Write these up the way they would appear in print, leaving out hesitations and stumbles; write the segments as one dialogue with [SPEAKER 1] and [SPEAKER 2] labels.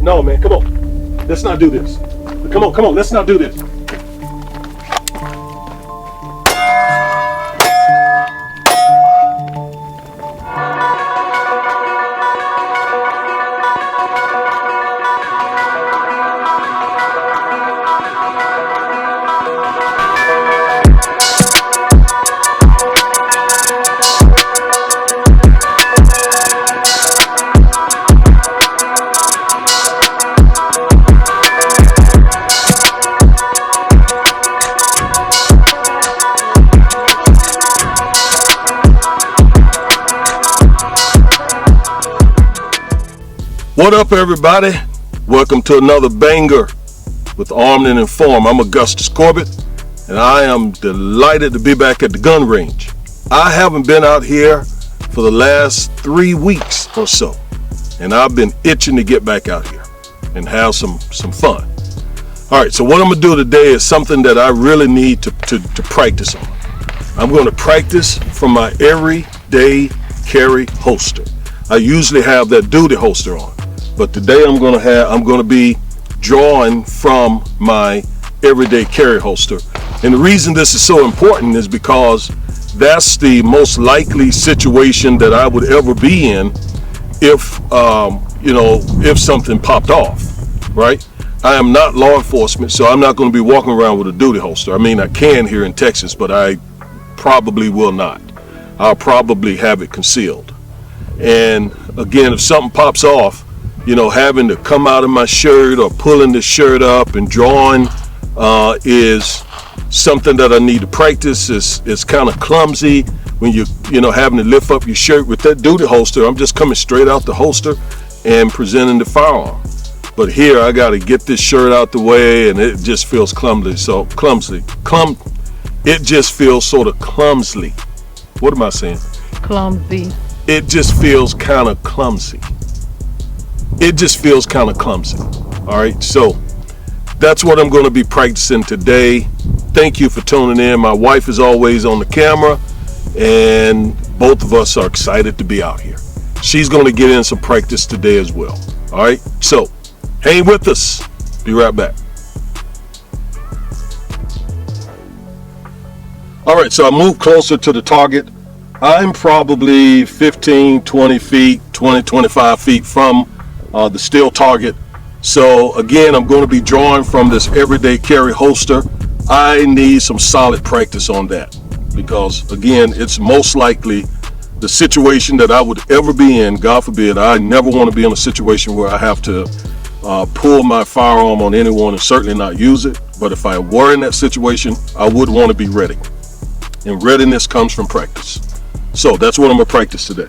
[SPEAKER 1] No, man, come on. Let's not do this. Come on, let's not do this. What up, everybody? Welcome to another banger with Armed and Informed. I'm Augustus Corbett, and I am delighted to be back at the gun range. I haven't been out here for the last 3 weeks or so, and I've been itching to get back out here and have some fun. All right, so what I'm gonna do today is something that I really need to practice on. I'm gonna practice from my everyday carry holster. I usually have that duty holster on, but today I'm gonna be drawing from my everyday carry holster. And the reason this is so important is because that's the most likely situation that I would ever be in if if something popped off, right? I am not law enforcement, so I'm not going to be walking around with a duty holster. I mean, I can here in Texas, but I probably will not. I'll probably have it concealed. And again, if something pops off, having to come out of my shirt or pulling the shirt up and drawing is something that I need to practice. It's kind of clumsy when you're having to lift up your shirt with that duty holster. I'm just coming straight out the holster and presenting the firearm. But here I got to get this shirt out the way, and it just feels clumsy. It just feels sort of clumsily. What am I saying?
[SPEAKER 2] Clumsy.
[SPEAKER 1] It just feels kind of clumsy. All right, so that's what I'm going to be practicing today. Thank you for tuning in. My wife is always on the camera, and both of us are excited to be out here. She's going to get in some practice today as well. All right, so hang with us. Be right back. All right, so I moved closer to the target. I'm probably 15, 20 feet, 20, 25 feet from the steel target. So again, I'm going to be drawing from this everyday carry holster. I need some solid practice on that because again, it's most likely the situation that I would ever be in. God forbid, I never want to be in a situation where I have to pull my firearm on anyone and certainly not use it. But if I were in that situation, I would want to be ready. And readiness comes from practice. So that's what I'm going to practice today.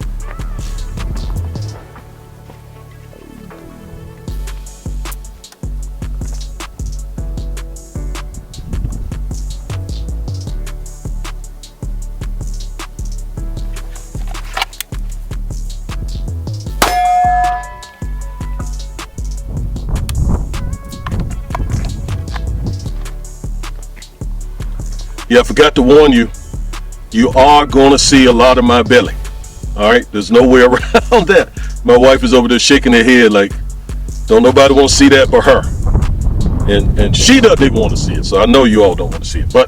[SPEAKER 1] Yeah, I forgot to warn you. You are going to see a lot of my belly. All right, there's no way around that. My wife is over there shaking her head like, don't nobody want to see that but her. And she doesn't even want to see it. So I know you all don't want to see it, but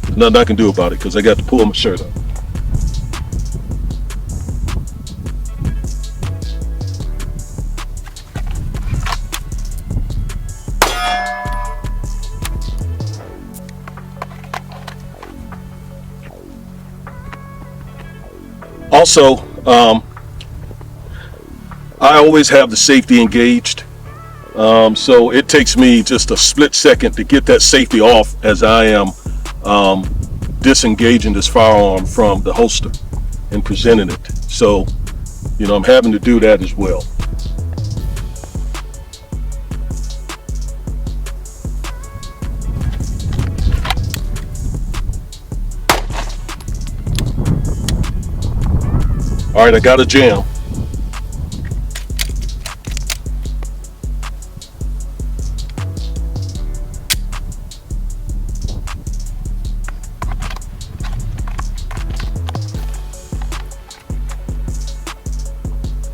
[SPEAKER 1] there's nothing I can do about it because I got to pull my shirt up. Also, I always have the safety engaged, so it takes me just a split second to get that safety off as I am disengaging this firearm from the holster and presenting it. So, I'm having to do that as well. All right, I got a jam.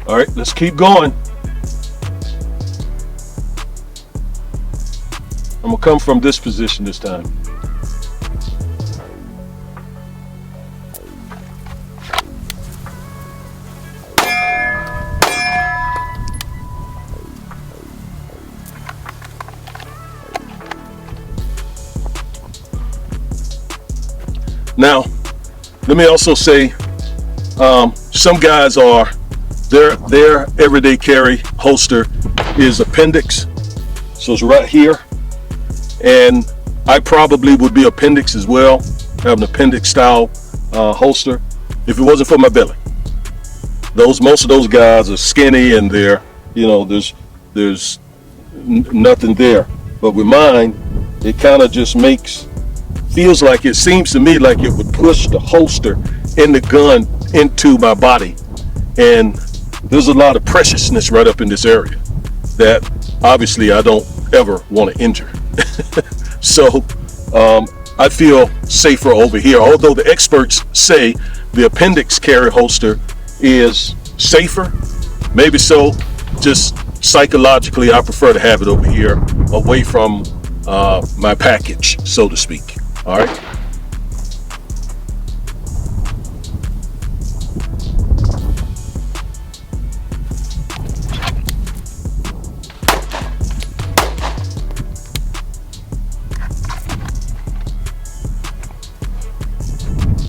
[SPEAKER 1] All right, let's keep going. I'm gonna come from this position this time. Now, let me also say, some guys are, their everyday carry holster is appendix. So it's right here. And I probably would be appendix as well, have an appendix style holster if it wasn't for my belly. Most of those guys are skinny and they're, there's nothing there. But with mine, it kind of just feels like, it seems to me like it would push the holster in the gun into my body. And there's a lot of preciousness right up in this area that obviously I don't ever want to injure. So I feel safer over here. Although the experts say the appendix carry holster is safer, maybe so, just psychologically I prefer to have it over here away from my package, so to speak. All right.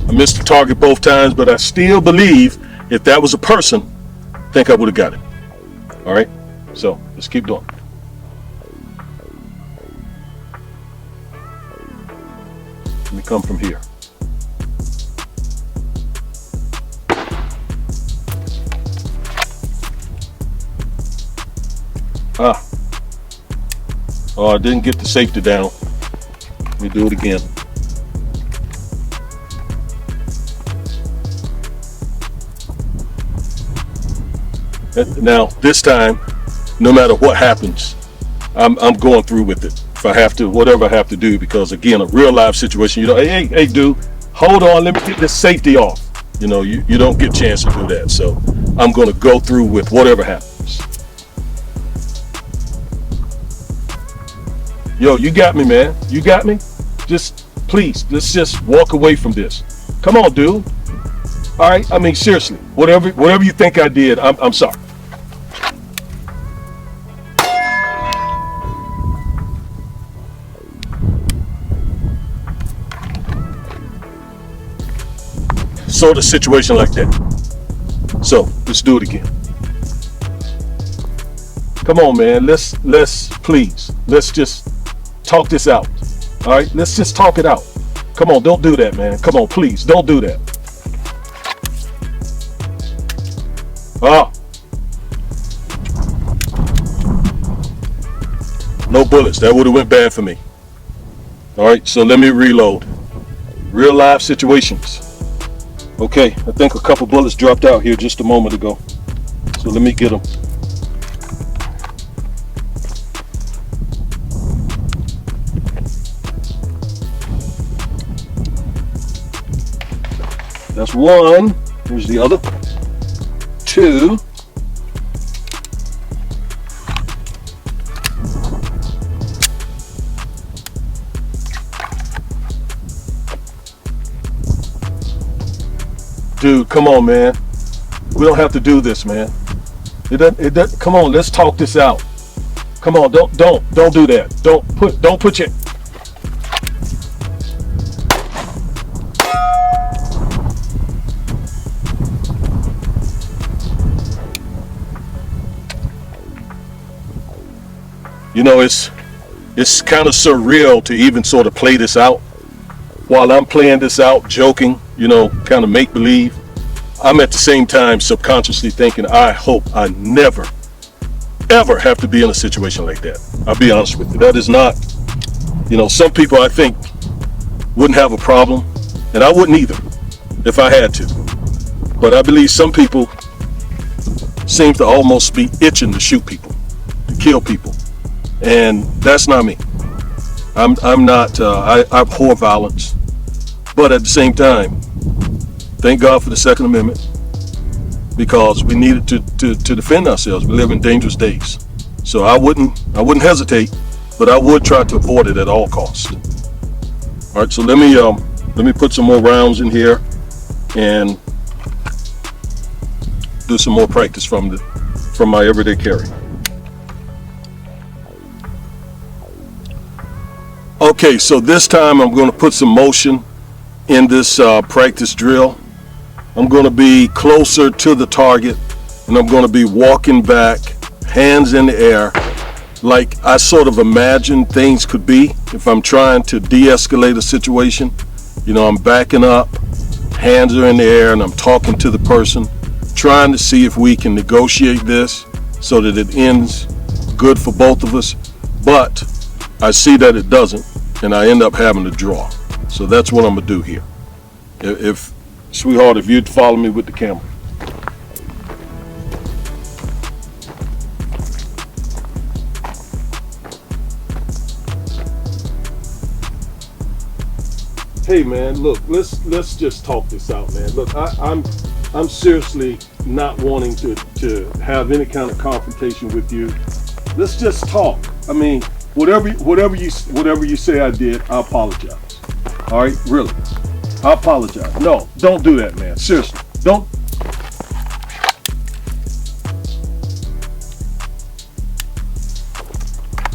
[SPEAKER 1] I missed the target both times, but I still believe if that was a person, I think I would have got it. All right, so let's keep going. Let me come from here. Oh, I didn't get the safety down. Let me do it again. Now, this time, no matter what happens, I'm going through with it. If I have to, whatever I have to do, because again, a real life situation, hey, dude, hold on, let me get this safety off. You don't get a chance to do that. So I'm going to go through with whatever happens. Yo, you got me, man. You got me. Just please, let's just walk away from this. Come on, dude. All right. I mean, seriously, whatever you think I did, I'm sorry. Sort of situation like that. So let's do it again. Come on, man. Let's just talk this out. All right. Let's just talk it out. Come on. Don't do that, man. Come on, please. Don't do that. No bullets. That would have went bad for me. All right, so let me reload. Real life situations. Okay, I think a couple bullets dropped out here just a moment ago. So let me get them. That's one. Here's the other. Two. Dude, come on, man. We don't have to do this, man. It doesn't, come on, let's talk this out. Come on, don't do that. Don't put your. It's kind of surreal to even sort of play this out. While I'm playing this out, joking, kind of make believe, I'm at the same time subconsciously thinking, I hope I never, ever have to be in a situation like that. I'll be honest with you. That is not, some people I think wouldn't have a problem, and I wouldn't either if I had to. But I believe some people seem to almost be itching to shoot people, to kill people. And that's not me. I'm not, I abhor violence. But at the same time, thank God for the Second Amendment, because we needed to defend ourselves. We live in dangerous days. So I wouldn't hesitate but I would try to avoid it at all costs. All right, so let me put some more rounds in here and do some more practice from my everyday carry. Okay, so this time I'm going to put some motion in this practice drill. I'm going to be closer to the target, and I'm going to be walking back, hands in the air, like I sort of imagine things could be if I'm trying to de-escalate a situation. You know, I'm backing up, hands are in the air, and I'm talking to the person, trying to see if we can negotiate this so that it ends good for both of us. But I see that it doesn't, and I end up having to draw. So that's what I'm gonna do here. If sweetheart, if you'd follow me with the camera. Hey man, look, let's just talk this out, man. Look, I'm seriously not wanting to have any kind of confrontation with you. Let's just talk. I mean, whatever you say I did, I apologize. All right, really, I apologize. No, don't do that, man. Seriously, don't.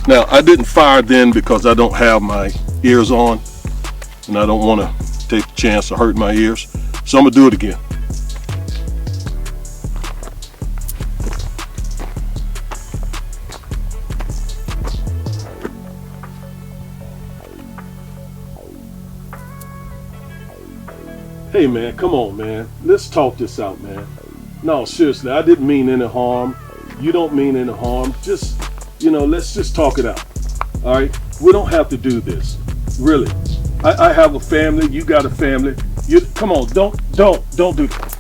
[SPEAKER 1] Now, I didn't fire then because I don't have my ears on, and I don't want to take the chance to hurt my ears. So I'm gonna do it again. Hey man, come on man. Let's talk this out, man. No, seriously, I didn't mean any harm. You don't mean any harm. Just, you know, let's just talk it out. All right? We don't have to do this. Really. I have a family, you got a family. Come on, don't do that.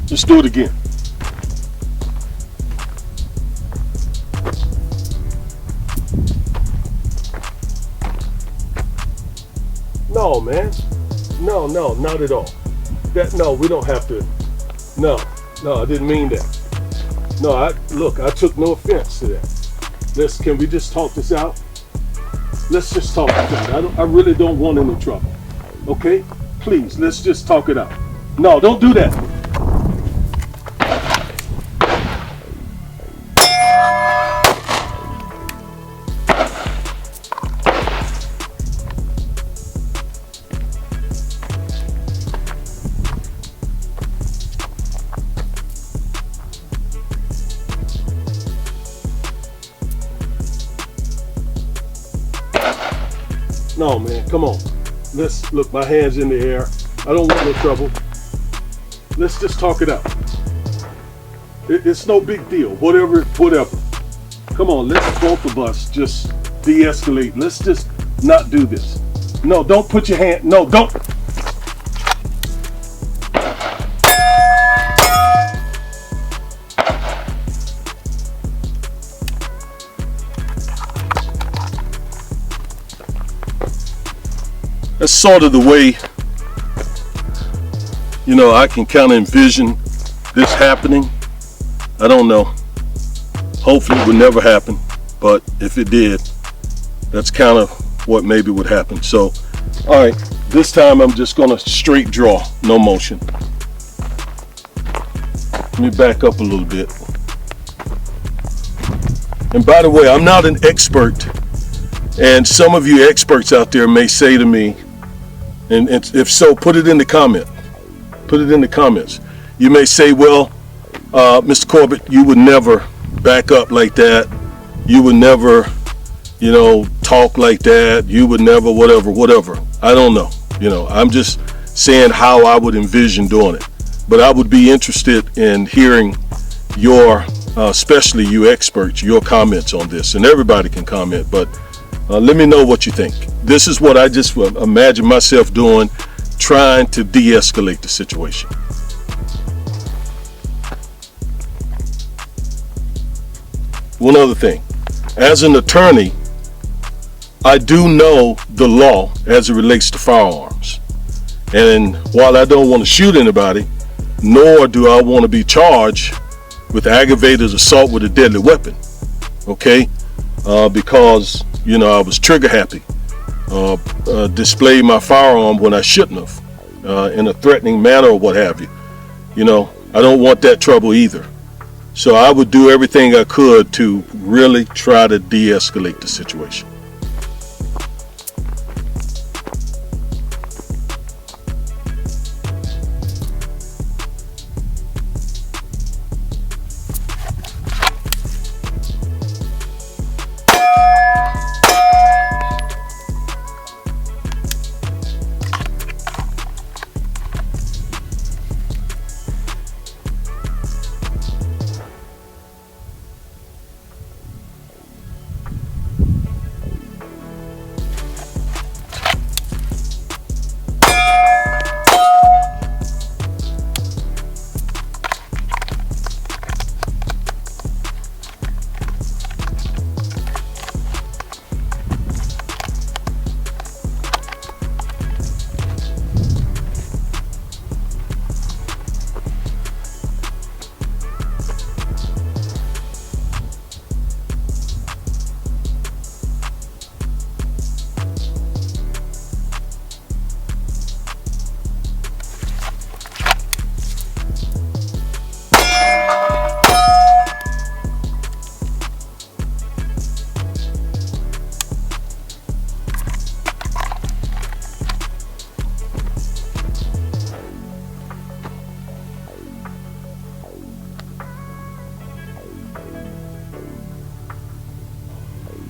[SPEAKER 1] Let's do it again. No, man. No, not at all. No, we don't have to. No, I didn't mean that. No, I took no offense to that. Can we just talk this out? Let's just talk this out. I really don't want any trouble. Okay? Please, let's just talk it out. No, don't do that. No, man, come on. Let's look, my hands in the air. I don't want no trouble. Let's just talk it out. It's no big deal. Whatever. Come on, let's both of us just de-escalate. Let's just not do this. No, don't put your hand. No, don't. That's sort of the way, you know, I can kind of envision this happening. I don't know. Hopefully it would never happen, but if it did, that's kind of what maybe would happen. So, all right, this time I'm just gonna straight draw, no motion. Let me back up a little bit. And by the way, I'm not an expert, and some of you experts out there may say to me, and if so, put it in the comment. Put it in the comments. You may say, well, Mr. Corbett, you would never back up like that. You would never, you know, talk like that. You would never, whatever. I don't know. You know, I'm just saying how I would envision doing it. But I would be interested in hearing your, especially you experts, your comments on this. And everybody can comment, but let me know what you think. This is what I just imagine myself doing, trying to de-escalate the situation. One other thing, as an attorney, I do know the law as it relates to firearms. And while I don't want to shoot anybody, nor do I want to be charged with aggravated assault with a deadly weapon, okay? Because, I was trigger happy, displayed my firearm when I shouldn't have, in a threatening manner or what have you. I don't want that trouble either. So I would do everything I could to really try to de-escalate the situation.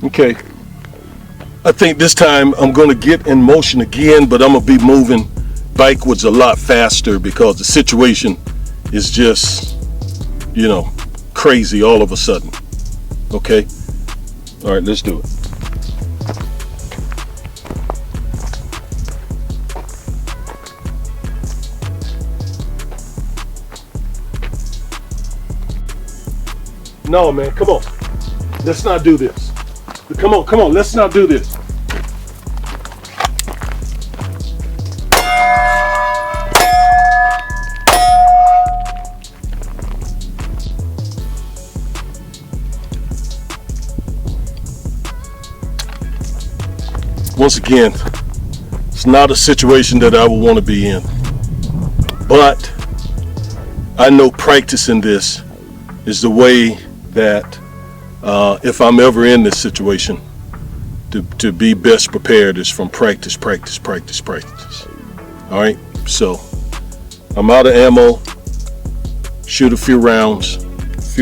[SPEAKER 1] Okay, I think this time I'm going to get in motion again, but I'm going to be moving backwards a lot faster because the situation is just, crazy all of a sudden. Okay, all right, let's do it. No, man, come on. Let's not do this. Come on, let's not do this. Once again, it's not a situation that I would want to be in. But I know practicing this is the way that if I'm ever in this situation, to be best prepared is from practice. All right, so I'm out of ammo, shoot a few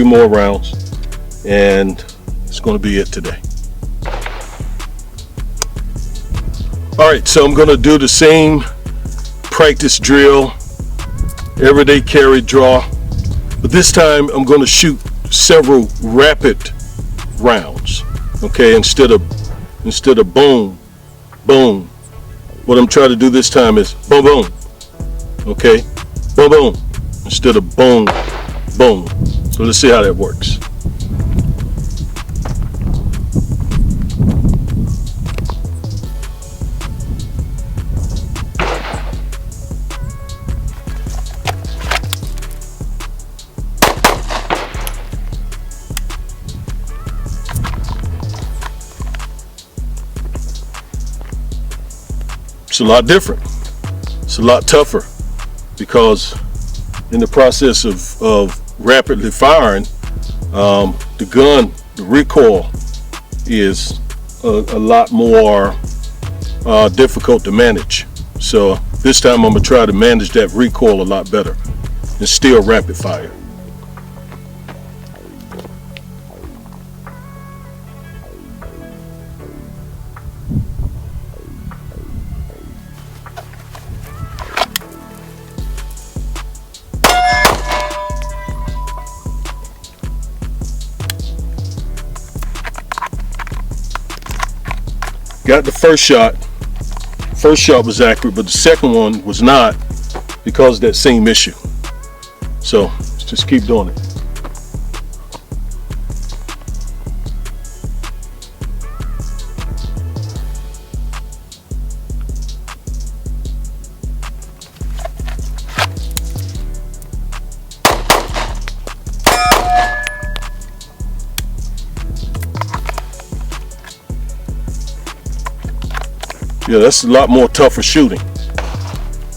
[SPEAKER 1] more rounds, and it's going to be it today. All right, so I'm going to do the same practice drill, everyday carry draw, but this time I'm going to shoot several rapid rounds, okay, instead of boom, boom. What I'm trying to do this time is boom, boom, okay, boom, boom, instead of boom, boom. So let's see how that works. It's a lot different. It's a lot tougher because in the process of rapidly firing, the recoil is a lot more difficult to manage. So this time I'm going to try to manage that recoil a lot better and still rapid fire. Got the first shot. First shot was accurate, but the second one was not because of that same issue. So let's just keep doing it. Yeah, that's a lot more tougher shooting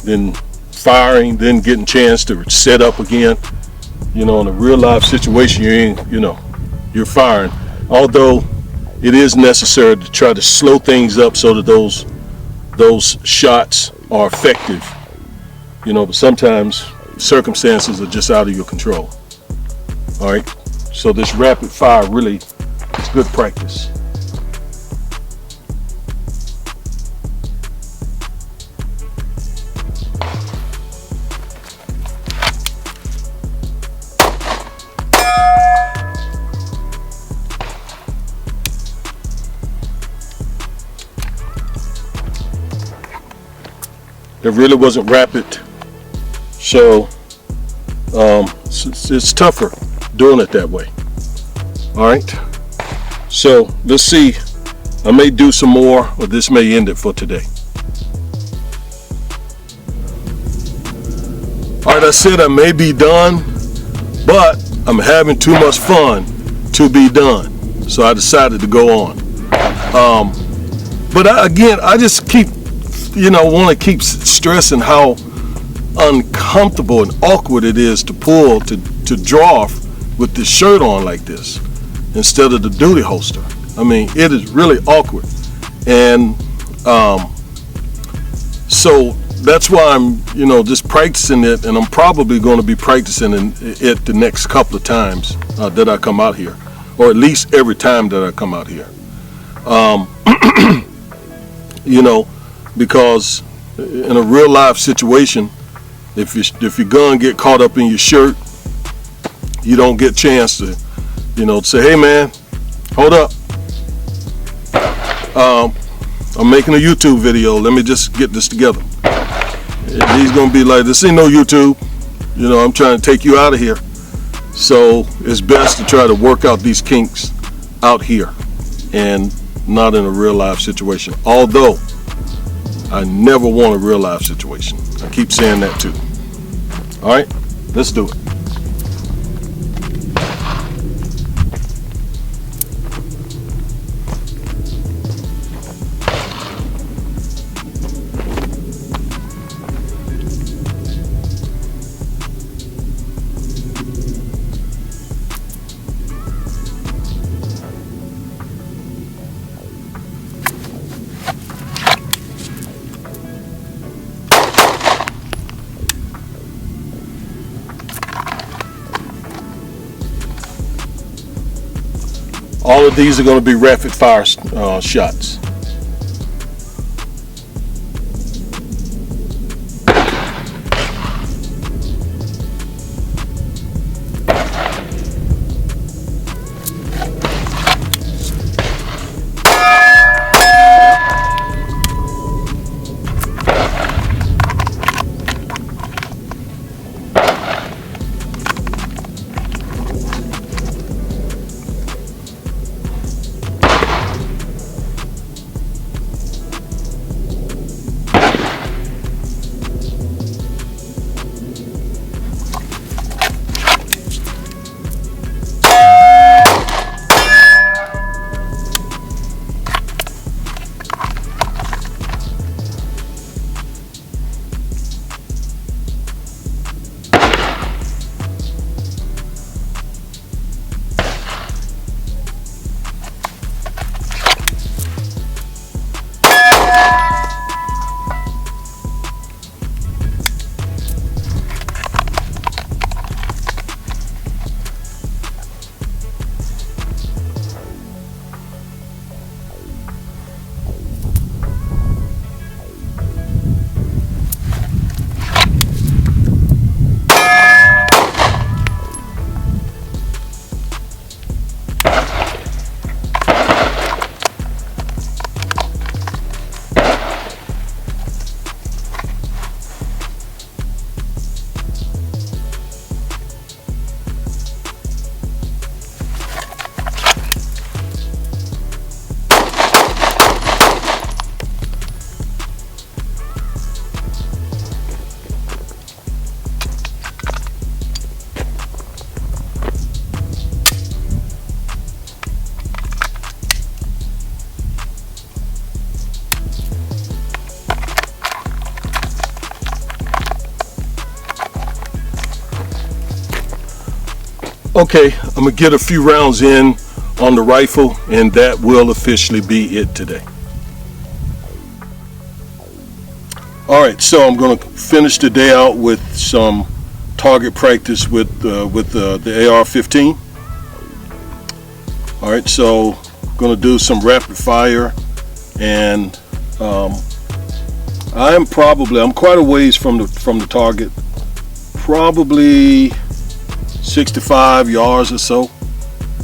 [SPEAKER 1] than firing, then getting a chance to set up again. You know, in a real life situation, you're firing. Although it is necessary to try to slow things up so that those shots are effective. You know, but sometimes circumstances are just out of your control. All right, so this rapid fire really is good practice. It really wasn't rapid, so it's tougher doing it that way. All right, so let's see. I may do some more, or this may end it for today. All right, I said I may be done, but I'm having too much fun to be done, so I decided to go on. But I just keep, want to keep stressing how uncomfortable and awkward it is to pull, to draw with this shirt on like this instead of the duty holster. I mean, it is really awkward. And so that's why I'm, just practicing it, and I'm probably going to be practicing it the next couple of times that I come out here, or at least every time that I come out here. Because in a real life situation, if your gun get caught up in your shirt, you don't get a chance to, say, hey man, hold up. I'm making a YouTube video. Let me just get this together. He's gonna be like, this ain't no YouTube. I'm trying to take you out of here. So it's best to try to work out these kinks out here and not in a real life situation. Although I never want a real life situation. I keep saying that too. All right, let's do it. All of these are going to be rapid fire shots. Okay, I'm gonna get a few rounds in on the rifle, and that will officially be it today. All right, so I'm gonna finish the day out with some target practice with the AR-15. All right, so I'm gonna do some rapid fire, and I'm quite a ways from the target, probably 65 yards or so.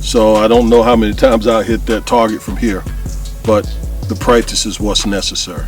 [SPEAKER 1] So I don't know how many times I'll hit that target from here, but the practice is what's necessary.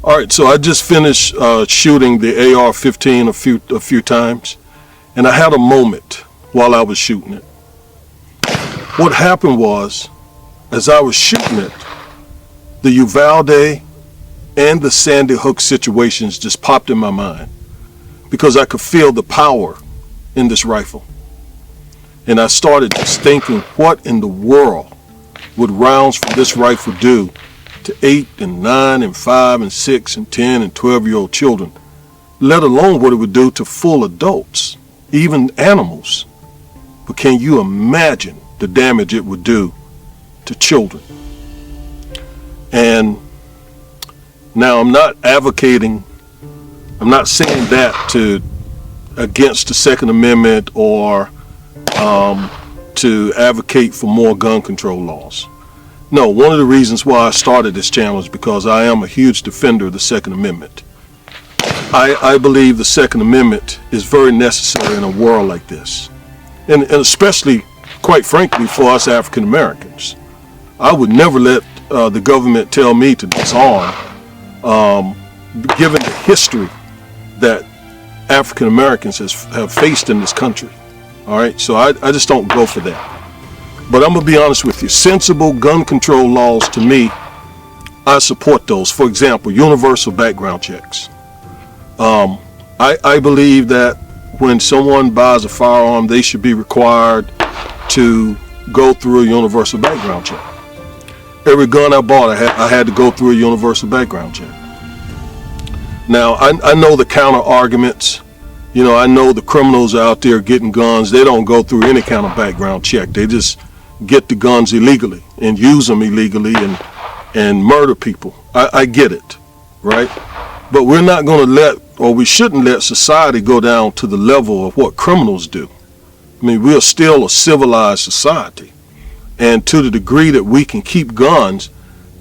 [SPEAKER 1] All right, so I just finished shooting the AR-15 a few times, and I had a moment while I was shooting it. What happened was, as I was shooting it, the Uvalde and the Sandy Hook situations just popped in my mind because I could feel the power in this rifle. And I started just thinking, what in the world would rounds from this rifle do to 8 and 9 and 5 and 6 and 10 and 12-year-old children, let alone what it would do to full adults, even animals. But can you imagine the damage it would do to children? And now I'm not saying that against the Second Amendment or to advocate for more gun control laws. No, one of the reasons why I started this channel is because I am a huge defender of the Second Amendment. I believe the Second Amendment is very necessary in a world like this. And especially, quite frankly, for us African Americans. I would never let the government tell me to disarm, given the history that African Americans have faced in this country. All right, so I just don't go for that. But I'm gonna be honest with you, sensible gun control laws, to me, I support those. For example, universal background checks. I believe that when someone buys a firearm, they should be required to go through a universal background check. Every gun I bought, I had to go through a universal background check. Now, I know the counter arguments. You know, I know the criminals out there getting guns, they don't go through any kind of background check. They just get the guns illegally and use them illegally and murder people. I get it, right? But we're not going to let or we shouldn't let society go down to the level of what criminals do. I mean, we are still a civilized society. And to the degree that we can keep guns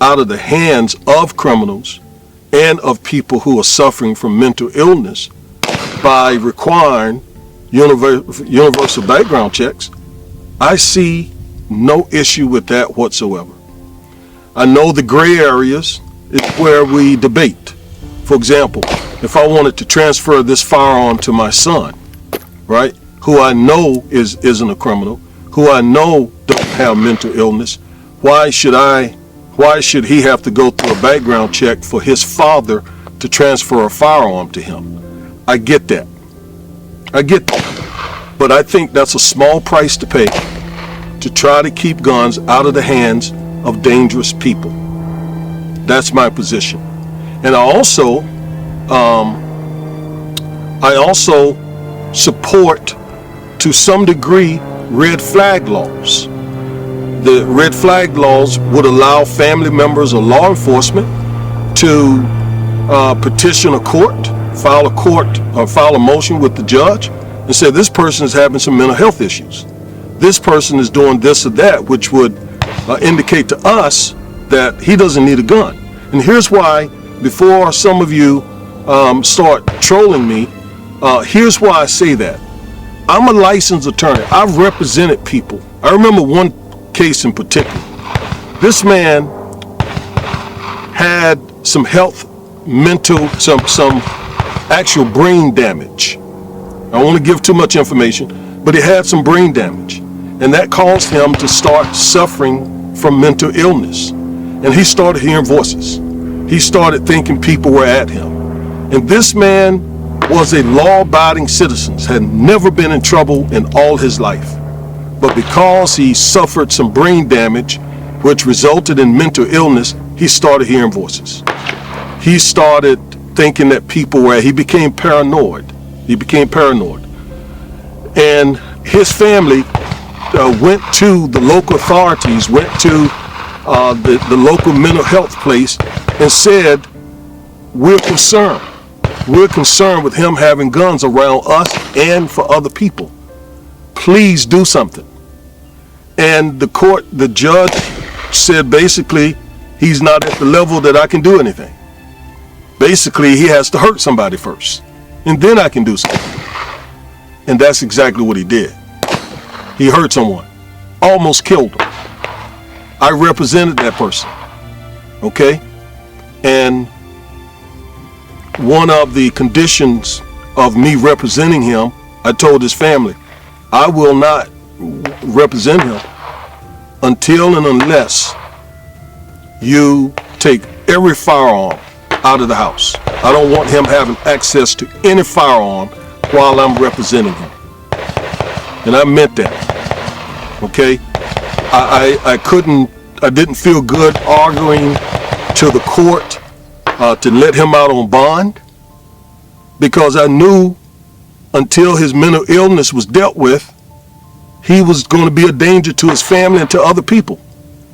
[SPEAKER 1] out of the hands of criminals and of people who are suffering from mental illness by requiring universal background checks, I see no issue with that whatsoever. I know the gray areas is where we debate. For example, if I wanted to transfer this firearm to my son, right, who I know isn't a criminal, who I know don't have mental illness, why should he have to go through a background check for his father to transfer a firearm to him? I get that. But I think that's a small price to pay to try to keep guns out of the hands of dangerous people. That's my position. And I also support, to some degree, red flag laws. The red flag laws would allow family members or law enforcement to petition a court, file a motion with the judge and say this person is having some mental health issues. This person is doing this or that, which would indicate to us that he doesn't need a gun. And here's why, before some of you start trolling me, here's why I say that. I'm a licensed attorney. I've represented people. I remember one case in particular. This man had some some actual brain damage. I don't want to give too much information, but he had some brain damage. And that caused him to start suffering from mental illness. And he started hearing voices. He started thinking people were at him. And this man was a law-abiding citizen, had never been in trouble in all his life. But because he suffered some brain damage, which resulted in mental illness, he started hearing voices. He started thinking that people were, he became paranoid. And his family went to the local authorities, went to the local mental health place and said, we're concerned. We're concerned with him having guns around us and for other people. Please do something. And the judge said basically, he's not at the level that I can do anything. Basically, he has to hurt somebody first, and then I can do something. And that's exactly what he did. He hurt someone, almost killed him. I represented that person, okay? And one of the conditions of me representing him, I told his family, I will not represent him until and unless you take every firearm out of the house. I don't want him having access to any firearm while I'm representing him. And I meant that, okay? I didn't feel good arguing to the court to let him out on bond, because I knew until his mental illness was dealt with, he was going to be a danger to his family and to other people.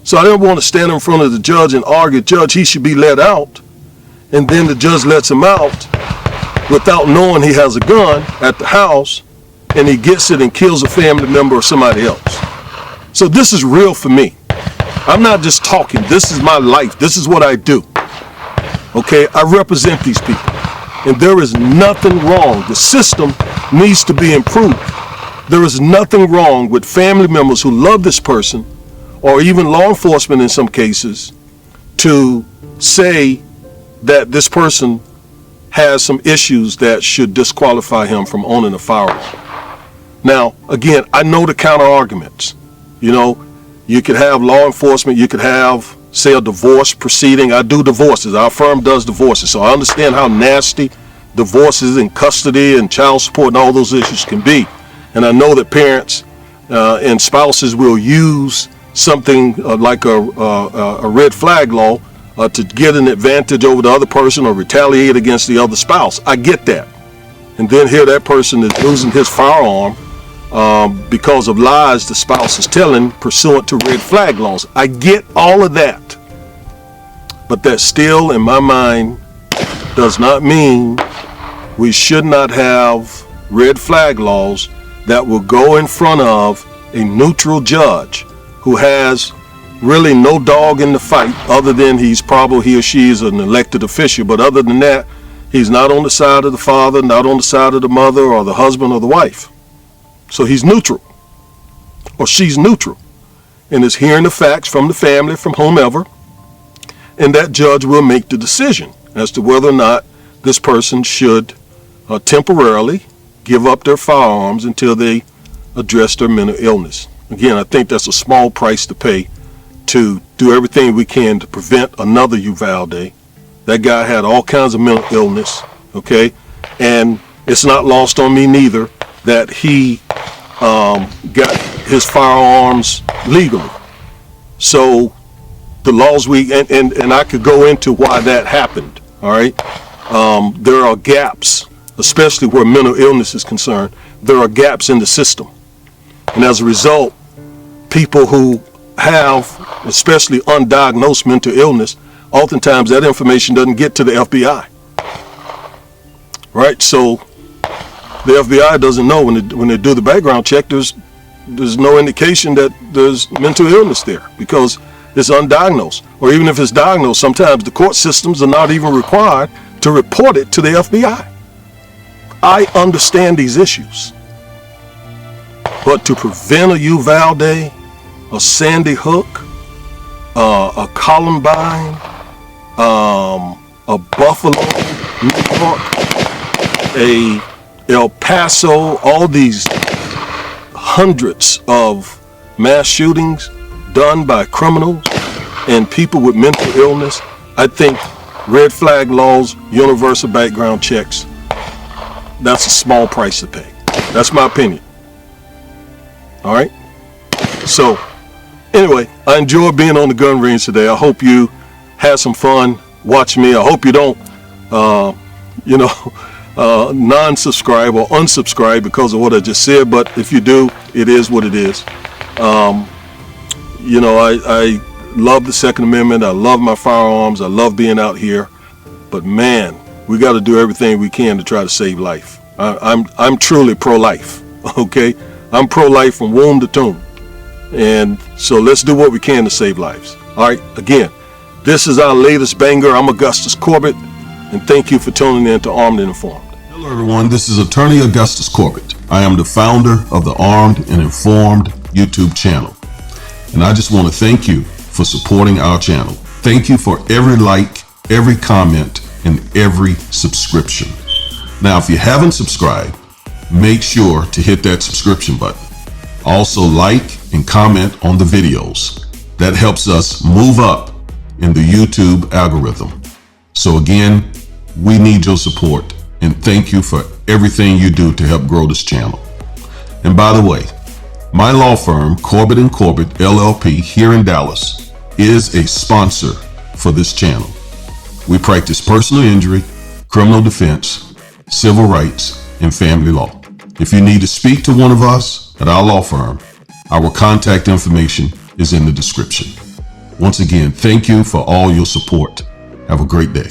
[SPEAKER 1] So I didn't want to stand in front of the judge and argue, Judge, he should be let out, and then the judge lets him out without knowing he has a gun at the house, and he gets it and kills a family member or somebody else. So this is real for me. I'm not just talking. This is my life. This is what I do. Okay, I represent these people, and there is nothing wrong. The system needs to be improved. There is nothing wrong with family members who love this person, or even law enforcement in some cases, to say that this person has some issues that should disqualify him from owning a firearm. Now, again, I know the counter arguments. You know, you could have law enforcement, you could have, say, a divorce proceeding. I do divorces. Our firm does divorces. So I understand how nasty divorces and custody and child support and all those issues can be. And I know that parents and spouses will use something like a red flag law to get an advantage over the other person or retaliate against the other spouse. I get that. And then here that person is losing his firearm because of lies the spouse is telling pursuant to red flag laws. I get all of that. But that still, in my mind, does not mean we should not have red flag laws that will go in front of a neutral judge who has really no dog in the fight, other than he or she is an elected official. But other than that, he's not on the side of the father, not on the side of the mother or the husband or the wife. So he's neutral, or she's neutral, and is hearing the facts from the family, from whomever, and that judge will make the decision as to whether or not this person should temporarily give up their firearms until they address their mental illness. Again, I think that's a small price to pay to do everything we can to prevent another Uvalde. That guy had all kinds of mental illness, okay? And it's not lost on me neither that he got his firearms legally. So the laws and I could go into why that happened, all right? There are gaps, especially where mental illness is concerned. There are gaps in the system. And as a result, people who have, especially undiagnosed mental illness, oftentimes that information doesn't get to the FBI. Right? So the FBI doesn't know when they do the background check, there's no indication that there's mental illness there because it's undiagnosed. Or even if it's diagnosed, sometimes the court systems are not even required to report it to the FBI. I understand these issues. But to prevent a Uvalde, a Sandy Hook, a Columbine, a Buffalo, New York, a El Paso, all these hundreds of mass shootings done by criminals and people with mental illness, I think red flag laws, universal background checks, that's a small price to pay. That's my opinion. All right? So, anyway, I enjoyed being on the gun range today. I hope you had some fun watching me. I hope you don't, non-subscribe or unsubscribe because of what I just said. But if you do, it is what it is. I love the Second Amendment. I love my firearms. I love being out here. But man, we got to do everything we can to try to save life. I'm truly pro-life. Okay, I'm pro-life from womb to tomb. And so let's do what we can to save lives. All right, again, this is our latest banger. I'm Augustus Corbett, and thank you for tuning in to Armed and Informed.
[SPEAKER 2] Hello everyone, this is Attorney Augustus Corbett. I am the founder of the Armed and Informed YouTube channel. And I just want to thank you for supporting our channel. Thank you for every like, every comment, and every subscription. Now, if you haven't subscribed, make sure to hit that subscription button. Also like and comment on the videos. That helps us move up in the YouTube algorithm. So again, we need your support, and thank you for everything you do to help grow this channel. And by the way, my law firm, Corbett & Corbett LLP here in Dallas, is a sponsor for this channel. We practice personal injury, criminal defense, civil rights, and family law. If you need to speak to one of us at our law firm, our contact information is in the description. Once again, thank you for all your support. Have a great day.